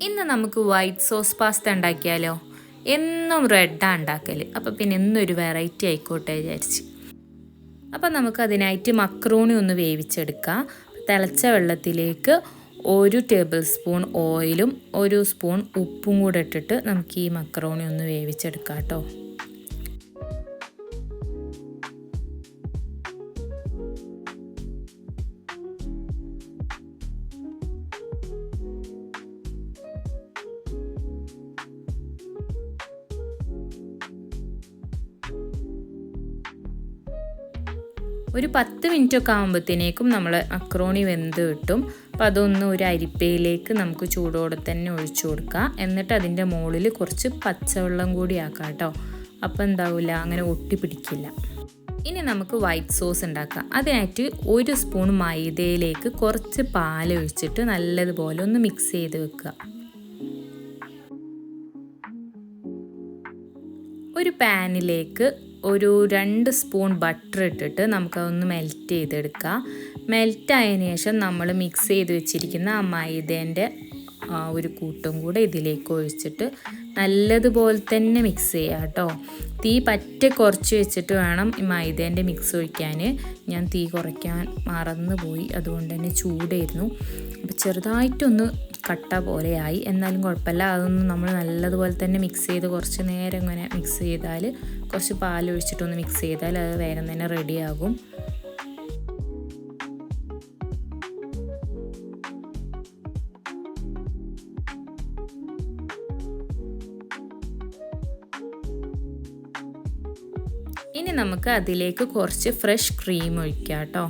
ഇന്ന് നമുക്ക് white sauce pasta ഉണ്ടാക്കിയാലോ? എന്നും റെഡാണ് ഉണ്ടാക്കൽ, അപ്പോൾ പിന്നെ ഇന്നൊരു വെറൈറ്റി ആയിക്കോട്ടെ വിചാരിച്ച്. അപ്പോൾ നമുക്കതിനായിട്ട് മക്രോണി ഒന്ന് വേവിച്ചെടുക്കാം. തിളച്ച വെള്ളത്തിലേക്ക് 1 ടേബിൾ സ്പൂൺ ഓയിലും 1 സ്പൂൺ ഉപ്പും കൂടെ ഇട്ടിട്ട് നമുക്ക് ഈ മക്രോണി ഒന്ന് വേവിച്ചെടുക്കാം കേട്ടോ. ഒരു 10 മിനിറ്റൊക്കെ ആകുമ്പോഴത്തേക്കും നമ്മൾ മക്രോണി വെന്ത് കിട്ടും. അപ്പോൾ അതൊന്ന് ഒരു അരിപ്പയിലേക്ക് നമുക്ക് ചൂടോടെ തന്നെ ഒഴിച്ചു കൊടുക്കാം. എന്നിട്ട് അതിൻ്റെ മുകളിൽ കുറച്ച് പച്ചവെള്ളം കൂടി ആക്കാം കേട്ടോ. അപ്പോൾ എന്താവില്ല, അങ്ങനെ ഒട്ടി പിടിക്കില്ല. ഇനി നമുക്ക് വൈറ്റ് സോസ് ഉണ്ടാക്കാം. അതിനായിട്ട് 1 സ്പൂൺ മൈദയിലേക്ക് കുറച്ച് പാലൊഴിച്ചിട്ട് നല്ലതുപോലെ ഒന്ന് മിക്സ് ചെയ്ത് വെക്കുക. ഒരു പാനിലേക്ക് ഒരു 2 സ്പൂൺ ബട്ടർ ഇട്ടിട്ട് നമുക്കതൊന്ന് മെൽറ്റ് ചെയ്തെടുക്കാം. മെൽറ്റായതിനു ശേഷം നമ്മൾ മിക്സ് ചെയ്ത് വെച്ചിരിക്കുന്ന ആ മൈദേൻ്റെ ഒരു കൂട്ടും കൂടെ ഇതിലേക്ക് ഒഴിച്ചിട്ട് നല്ലതുപോലെ തന്നെ മിക്സ് ചെയ്യുക കേട്ടോ. തീ പറ്റെ കുറച്ച് വെച്ചിട്ട് വേണം ഈ മൈദേൻ്റെ മിക്സ് ഒഴിക്കാൻ. ഞാൻ തീ കുറയ്ക്കാൻ മറന്നു പോയി, അതുകൊണ്ട് തന്നെ ചൂടായിരുന്നു. അപ്പോൾ ചെറുതായിട്ടൊന്ന് കട്ട പോലെയായി, എന്നാലും കുഴപ്പമില്ല. അതൊന്ന് നമ്മൾ നല്ലതുപോലെ തന്നെ മിക്സ് ചെയ്ത് കുറച്ച് നേരം ഇങ്ങനെ മിക്സ് ചെയ്താൽ, കുറച്ച് പാലൊഴിച്ചിട്ടൊന്ന് മിക്സ് ചെയ്താൽ അത് വേഗം തന്നെ റെഡിയാകും. ഇനി നമുക്ക് അതിലേക്ക് കുറച്ച് ഫ്രഷ് ക്രീം ഒഴിക്കാം കേട്ടോ.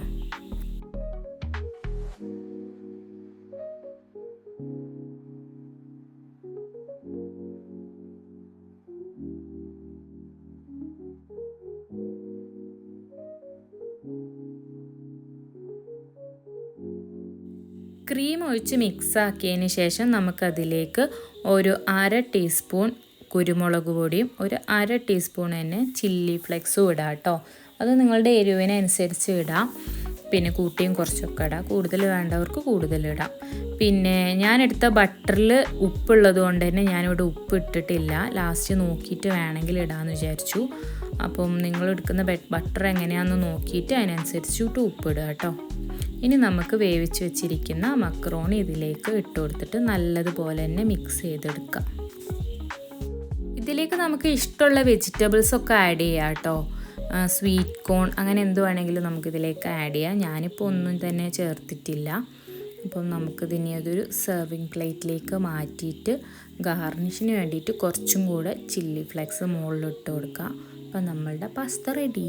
ക്രീം ഒഴിച്ച് മിക്സാക്കിയതിന് ശേഷം നമുക്കതിലേക്ക് ഒരു 1/2 ടീസ്പൂൺ കുരുമുളക് പൊടിയും ഒരു 1/2 ടീസ്പൂൺ തന്നെ ചില്ലി ഫ്ലെക്സും ഇടാം കേട്ടോ. അത് നിങ്ങളുടെ എരിവിനനുസരിച്ച് ഇടാം. പിന്നെ കൂട്ടിയും കുറച്ചൊക്കെ ഇടാം, കൂടുതൽ വേണ്ടവർക്ക് കൂടുതലിടാം. പിന്നെ ഞാനെടുത്ത ബട്ടറിൽ ഉപ്പുള്ളത് കൊണ്ട് തന്നെ ഞാനിവിടെ ഉപ്പ് ഇട്ടിട്ടില്ല. ലാസ്റ്റ് നോക്കിയിട്ട് വേണമെങ്കിൽ ഇടാമെന്ന് വിചാരിച്ചു. അപ്പം നിങ്ങൾ എടുക്കുന്ന ബട്ടർ എങ്ങനെയാണെന്ന് നോക്കിയിട്ട് അതിനനുസരിച്ചിട്ട് ഉപ്പ് ഇടുക കേട്ടോ. ഇനി നമുക്ക് വേവിച്ച് വെച്ചിരിക്കുന്ന മക്രോണി ഇതിലേക്ക് ഇട്ട് കൊടുത്തിട്ട് നല്ലതുപോലെ തന്നെ മിക്സ് ചെയ്തെടുക്കാം. ഇതിലേക്ക് നമുക്ക് ഇഷ്ടമുള്ള വെജിറ്റബിൾസൊക്കെ ആഡ് ചെയ്യാം കേട്ടോ. സ്വീറ്റ് കോൺ അങ്ങനെ എന്ത് വേണമെങ്കിലും നമുക്കിതിലേക്ക് ആഡ് ചെയ്യാം. ഞാനിപ്പോൾ ഒന്നും തന്നെ ചേർത്തിട്ടില്ല. അപ്പം നമുക്കിതിനെ അതൊരു സെർവിങ് പ്ലേറ്റിലേക്ക് മാറ്റിയിട്ട് ഗാർണിഷിന് വേണ്ടിയിട്ട് കുറച്ചും കൂടെ ചില്ലി ഫ്ലെക്സ് മുകളിൽ ഇട്ട് കൊടുക്കാം. അപ്പം നമ്മളുടെ പാസ്ത റെഡി.